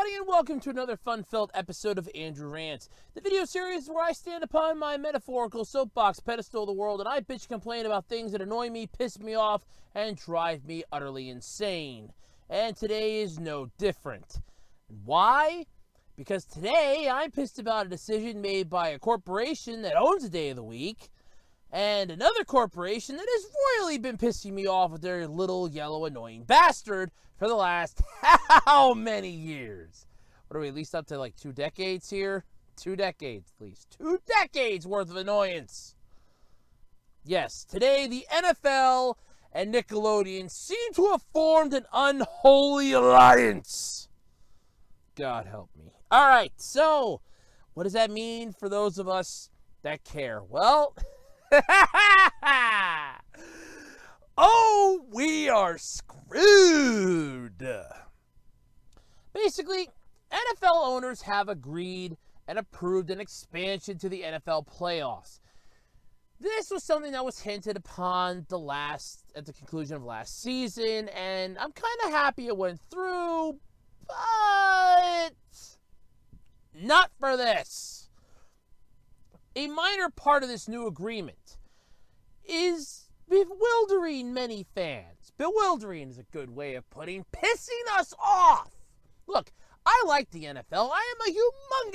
everybody, and welcome to another fun-filled episode of Andrew Rants, the video series where I stand upon my metaphorical soapbox pedestal of the world and I bitch and complain about things that annoy me, piss me off, and drive me utterly insane. And today is no different. Why? Because today I'm pissed about a decision made by a corporation that owns a day of the week, and another corporation that has royally been pissing me off with their little yellow annoying bastard for the last how many years? What are we, at least up to like 2 decades here? 2 decades, at least. 2 decades worth of annoyance. Yes, today the NFL and Nickelodeon seem to have formed an unholy alliance. God help me. All right, so what does that mean for those of us that care? Well, oh, we are screwed. Basically, NFL owners have agreed and approved an expansion to the NFL playoffs. This was something that was hinted upon at the conclusion of last season, and I'm kind of happy it went through, but not for this. A minor part of this new agreement is bewildering many fans. Bewildering is a good way of pissing us off. Look, I like the NFL. I am a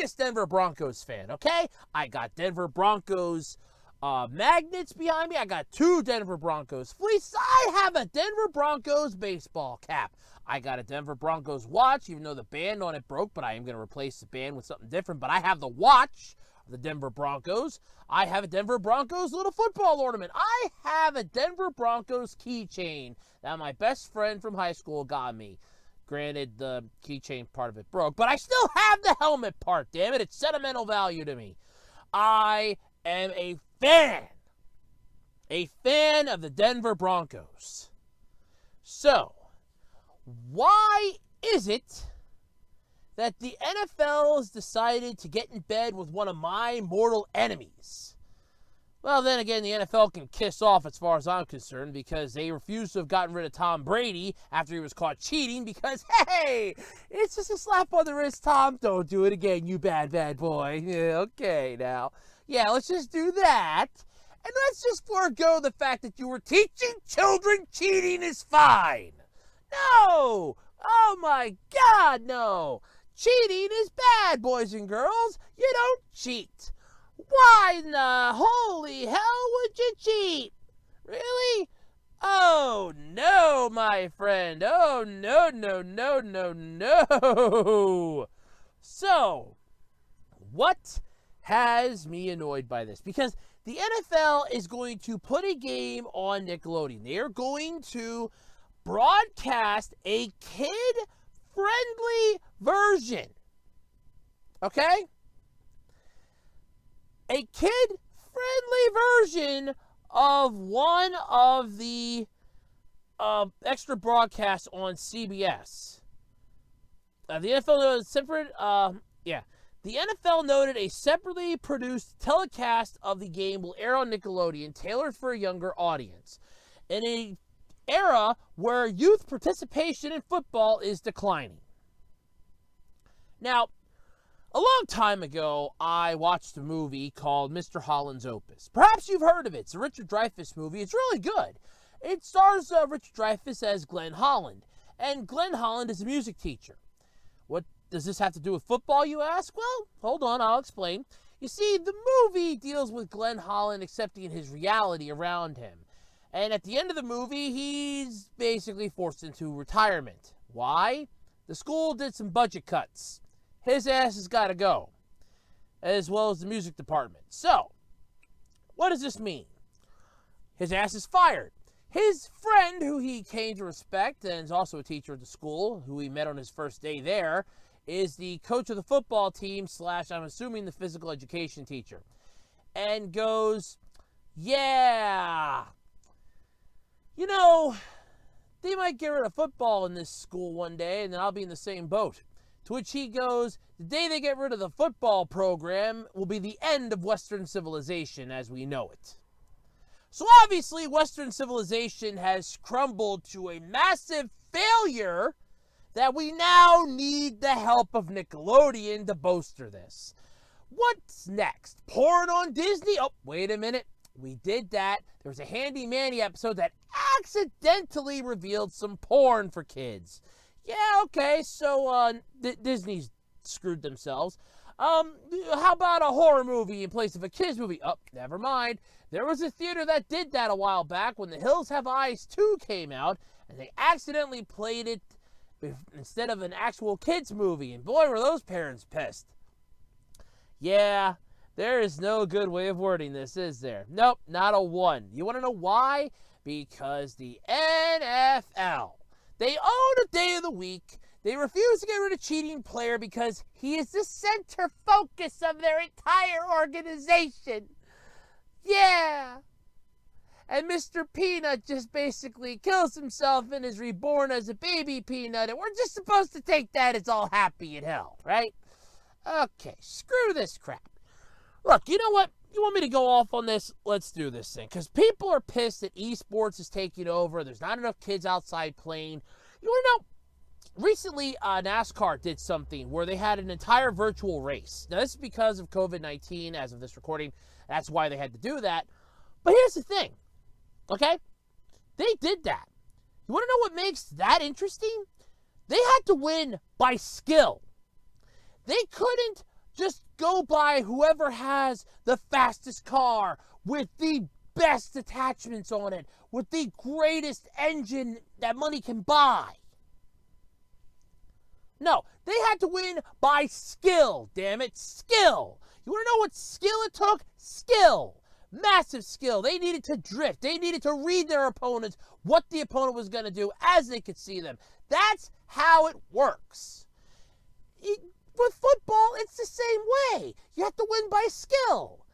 humongous Denver Broncos fan, okay? I got Denver Broncos magnets behind me. I got 2 Denver Broncos fleeces. I have a Denver Broncos baseball cap. I got a Denver Broncos watch, even though the band on it broke, but I am going to replace the band with something different. But I have the watch of the Denver Broncos. I have a Denver Broncos little football ornament. I have a Denver Broncos keychain that my best friend from high school got me. Granted, the keychain part of it broke, but I still have the helmet part, damn it. It's sentimental value to me. I am a fan of the Denver Broncos. So, why is it that the NFL has decided to get in bed with one of my mortal enemies? Well, then again, the NFL can kiss off as far as I'm concerned, because they refused to have gotten rid of Tom Brady after he was caught cheating because, hey, it's just a slap on the wrist, Tom. Don't do it again, you bad boy. Yeah, okay, now. Yeah, let's just do that. And let's just forego the fact that you were teaching children cheating is fine. No! Oh my God, no! Cheating is bad, boys and girls. You don't cheat. Why in the holy hell would you cheat? Really? Oh, no, my friend. Oh, no. So, what has me annoyed by this? Because the NFL is going to put a game on Nickelodeon. They are going to broadcast a kid-friendly version. Okay? A kid-friendly version of one of the extra broadcasts on CBS. The NFL noted The NFL noted a separately produced telecast of the game will air on Nickelodeon, tailored for a younger audience, in an era where youth participation in football is declining. Now, a long time ago, I watched a movie called Mr. Holland's Opus. Perhaps you've heard of it. It's a Richard Dreyfuss movie. It's really good. It stars Richard Dreyfuss as Glenn Holland, and Glenn Holland is a music teacher. What does this have to do with football, you ask? Well, hold on, I'll explain. You see, the movie deals with Glenn Holland accepting his reality around him. And at the end of the movie, he's basically forced into retirement. Why? The school did some budget cuts. His ass has got to go, as well as the music department. So, what does this mean? His ass is fired. His friend, who he came to respect and is also a teacher at the school, who he met on his first day there, is the coach of the football team / I'm assuming the physical education teacher. And goes, yeah, you know, they might get rid of football in this school one day and then I'll be in the same boat. To which he goes, the day they get rid of the football program will be the end of Western civilization as we know it. So obviously Western civilization has crumbled to a massive failure that we now need the help of Nickelodeon to bolster this. What's next? Porn on Disney? Oh, wait a minute. We did that. There was a Handy Manny episode that accidentally revealed some porn for kids. Yeah, okay, so Disney's screwed themselves. How about a horror movie in place of a kids movie? Oh, never mind. There was a theater that did that a while back when The Hills Have Eyes 2 came out, and they accidentally played it instead of an actual kids movie, and boy, were those parents pissed. Yeah, there is no good way of wording this, is there? Nope, not a one. You want to know why? Because the NFL, they own a day of the week. They refuse to get rid of cheating player because he is the center focus of their entire organization. Yeah. And Mr. Peanut just basically kills himself and is reborn as a baby peanut, and we're just supposed to take that as all happy in hell, right? Okay, screw this crap. Look, you know what? You want me to go off on this? Let's do this thing. Because people are pissed that esports is taking over. There's not enough kids outside playing. You want to know? Recently, NASCAR did something where they had an entire virtual race. Now, this is because of COVID-19, as of this recording. That's why they had to do that. But here's the thing, okay? They did that. You want to know what makes that interesting? They had to win by skill. They couldn't just go by whoever has the fastest car with the best attachments on it, with the greatest engine that money can buy. No, they had to win by skill, damn it, skill. You want to know what skill it took? Skill. Massive skill. They needed to drift. They needed to read their opponents, what the opponent was going to do as they could see them. That's how it works. With football, it's the same way. You have to win by skill.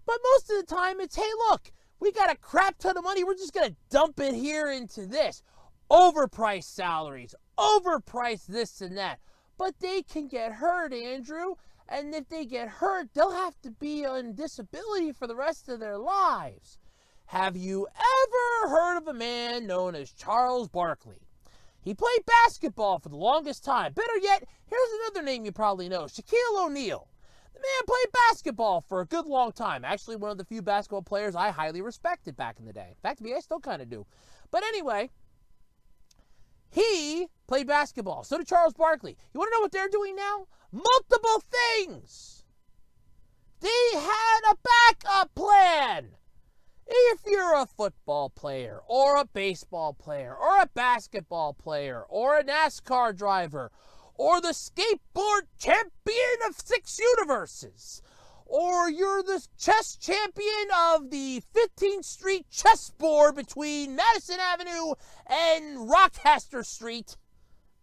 But most of the time, it's, hey, look, we got a crap ton of money. We're just going to dump it here into this. Overpriced salaries, overpriced this and that. But they can get hurt, Andrew. And if they get hurt, they'll have to be on disability for the rest of their lives. Have you ever heard of a man known as Charles Barkley? He played basketball for the longest time. Better yet, here's another name you probably know, Shaquille O'Neal. The man played basketball for a good long time. Actually, one of the few basketball players I highly respected back in the day. In fact, I still kind of do. But anyway, he played basketball. So did Charles Barkley. You want to know what they're doing now? Multiple things. They had a backup plan. If you're a football player, or a baseball player, or a basketball player, or a NASCAR driver, or the skateboard champion of 6 universes, or you're the chess champion of the 15th Street chessboard between Madison Avenue and Rochester Street.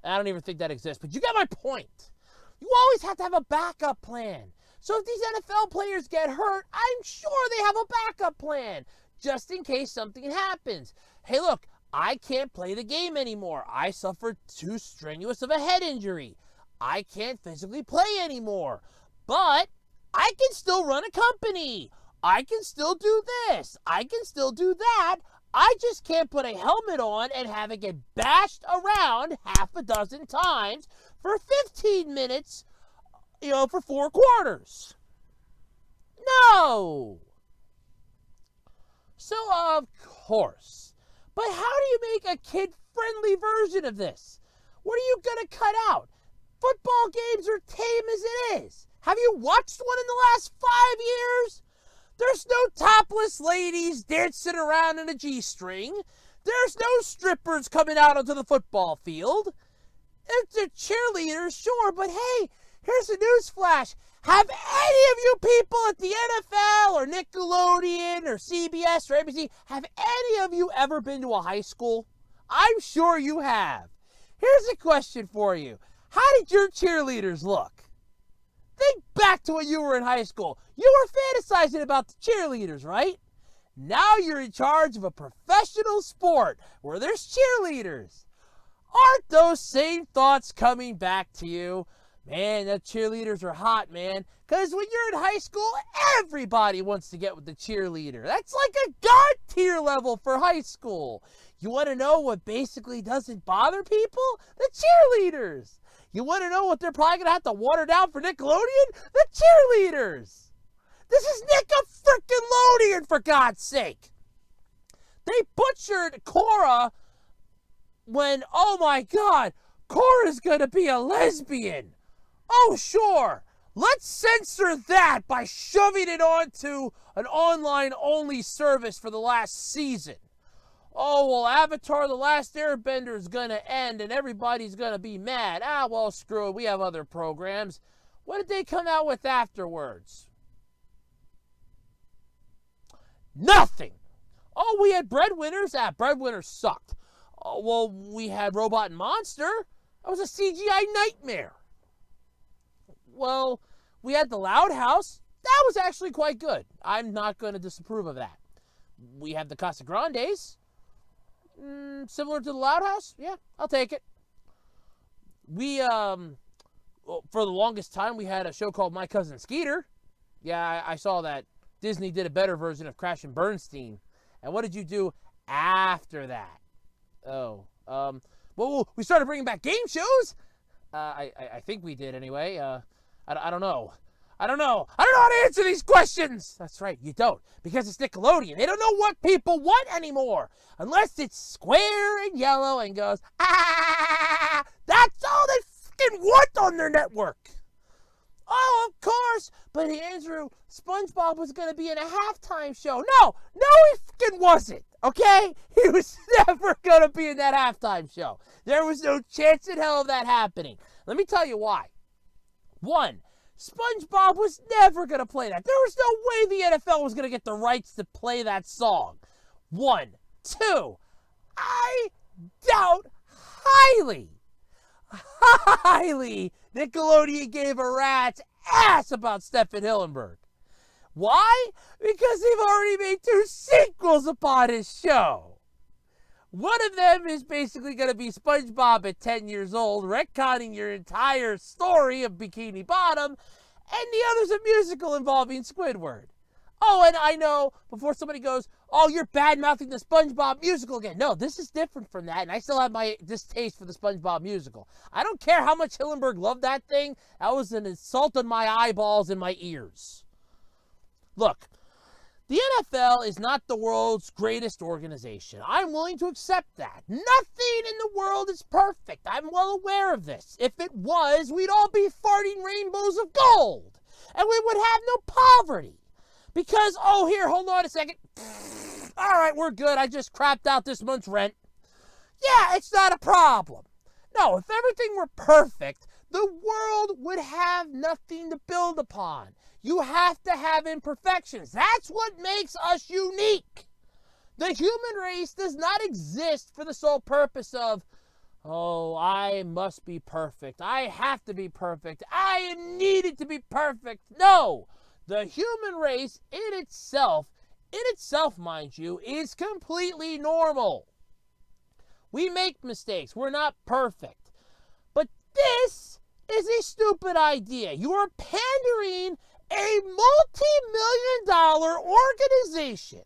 I don't even think that exists, but you get my point. You always have to have a backup plan. So if these NFL players get hurt, I'm sure they have a backup plan, just in case something happens. Hey, look, I can't play the game anymore. I suffered too strenuous of a head injury. I can't physically play anymore. But I can still run a company. I can still do this. I can still do that. I just can't put a helmet on and have it get bashed around half a dozen times for 15 minutes, for 4 quarters. No. So, of course. But how do you make a kid-friendly version of this? What are you going to cut out? Football games are tame as it is. Have you watched one in the last 5 years? There's no topless ladies dancing around in a G-string. There's no strippers coming out onto the football field. They're cheerleaders, sure, but hey, here's a news flash. Have any of you people at the NFL or Nickelodeon or CBS or ABC, have any of you ever been to a high school? I'm sure you have. Here's a question for you. How did your cheerleaders look? Think back to when you were in high school. You were fantasizing about the cheerleaders, right? Now you're in charge of a professional sport where there's cheerleaders. Aren't those same thoughts coming back to you? Man, the cheerleaders are hot, man. Because when you're in high school, everybody wants to get with the cheerleader. That's like a god tier level for high school. You want to know what basically doesn't bother people? The cheerleaders. You want to know what they're probably going to have to water down for Nickelodeon? The cheerleaders. This is Nickelodeon, for God's sake. They butchered Cora when, oh my God, Cora's going to be a lesbian. Oh, sure. Let's censor that by shoving it onto an online-only service for the last season. Oh, well, Avatar The Last Airbender is going to end and everybody's going to be mad. Ah, well, screw it. We have other programs. What did they come out with afterwards? Nothing. Oh, we had Breadwinners. Ah, Breadwinners sucked. Oh, well, we had Robot and Monster. That was a CGI nightmare. Well, we had The Loud House. That was actually quite good. I'm not going to disapprove of that. We have the Casa Grandes. Similar to The Loud House? Yeah, I'll take it. We, for the longest time, we had a show called My Cousin Skeeter. Yeah, I saw that. Disney did a better version of Crash and Bernstein. And what did you do after that? Oh, well, we started bringing back game shows. I think we did anyway. I don't know. I don't know how to answer these questions. That's right, you don't. Because it's Nickelodeon. They don't know what people want anymore. Unless it's square and yellow and goes, ah! That's all they fucking want on their network. Oh, of course. But Andrew, SpongeBob was going to be in a halftime show. No, he fucking wasn't. Okay? He was never going to be in that halftime show. There was no chance in hell of that happening. Let me tell you why. One, SpongeBob was never going to play that. There was no way the NFL was going to get the rights to play that song. One. Two, I doubt highly Nickelodeon gave a rat's ass about Stephen Hillenburg. Why? Because they've already made 2 sequels upon his show. One of them is basically going to be SpongeBob at 10 years old, retconning your entire story of Bikini Bottom, and the other's a musical involving Squidward. Oh, and I know, before somebody goes, oh, you're bad-mouthing the SpongeBob musical again. No, this is different from that, and I still have my distaste for the SpongeBob musical. I don't care how much Hillenburg loved that thing. That was an insult on my eyeballs and my ears. Look, the NFL is not the world's greatest organization. I'm willing to accept that. Nothing in the world is perfect. I'm well aware of this. If it was, we'd all be farting rainbows of gold, and we would have no poverty. Because, oh, here, hold on a second. All right, we're good. I just crapped out this month's rent. Yeah, it's not a problem. No, if everything were perfect, the world would have nothing to build upon. You have to have imperfections. That's what makes us unique. The human race does not exist for the sole purpose of, oh, I must be perfect. I have to be perfect. I am needed to be perfect. No. The human race in itself, mind you, is completely normal. We make mistakes. We're not perfect. But this is a stupid idea. You are pandering a multi-million-dollar organization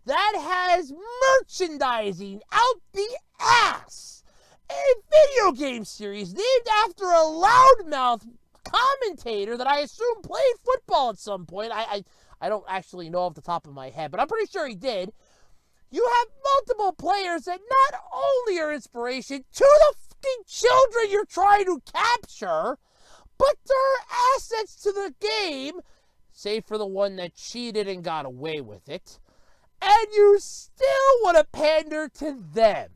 that has merchandising out the ass. A video game series named after a loudmouth commentator that I assume played football at some point. I don't actually know off the top of my head, but I'm pretty sure he did. You have multiple players that not only are inspiration to the fucking children you're trying to capture, but they're assets to the game, save for the one that cheated and got away with it, and you still want to pander to them.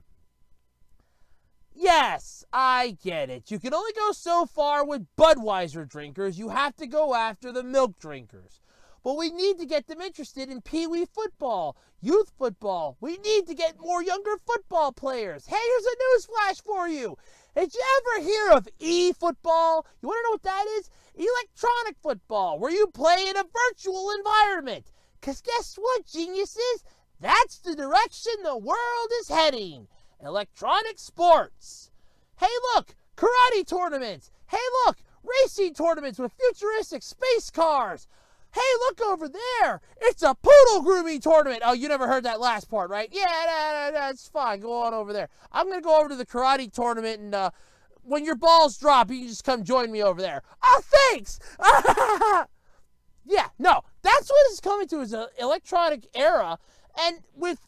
Yes, I get it. You can only go so far with Budweiser drinkers. You have to go after the milk drinkers. But we need to get them interested in Pee-wee football, youth football. We need to get more younger football players. Hey, here's a newsflash for you. Did you ever hear of e-football? You want to know what that is? Electronic football, where you play in a virtual environment. Because guess what, geniuses? That's the direction the world is heading. Electronic sports. Hey, look, karate tournaments. Hey, look, racing tournaments with futuristic space cars. Hey, look over there. It's a poodle grooming tournament. Oh, you never heard that last part, right? Yeah, that's fine. Go on over there. I'm going to go over to the karate tournament, and when your balls drop, you can just come join me over there. Oh, thanks. Yeah, no, that's what it's coming to, is an electronic era. And with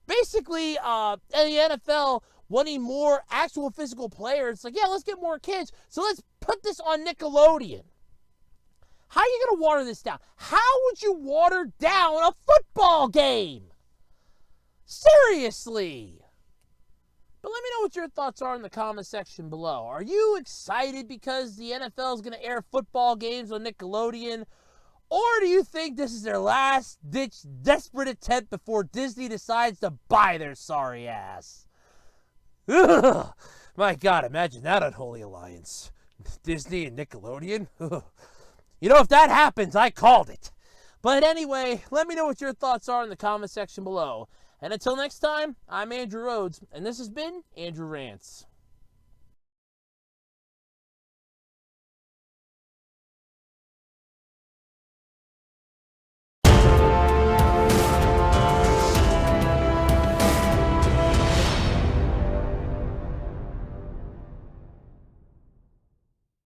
basically the NFL wanting more actual physical players, it's like, yeah, let's get more kids. So let's put this on Nickelodeon. How are you going to water this down? How would you water down a football game? Seriously. But let me know what your thoughts are in the comment section below. Are you excited because the NFL is going to air football games on Nickelodeon? Or do you think this is their last-ditch desperate attempt before Disney decides to buy their sorry ass? Ugh. My God, imagine that unholy alliance. Disney and Nickelodeon? Ugh. You know, if that happens, I called it. But anyway, let me know what your thoughts are in the comment section below. And until next time, I'm Andrew Rhodes, and this has been Andrew Rants.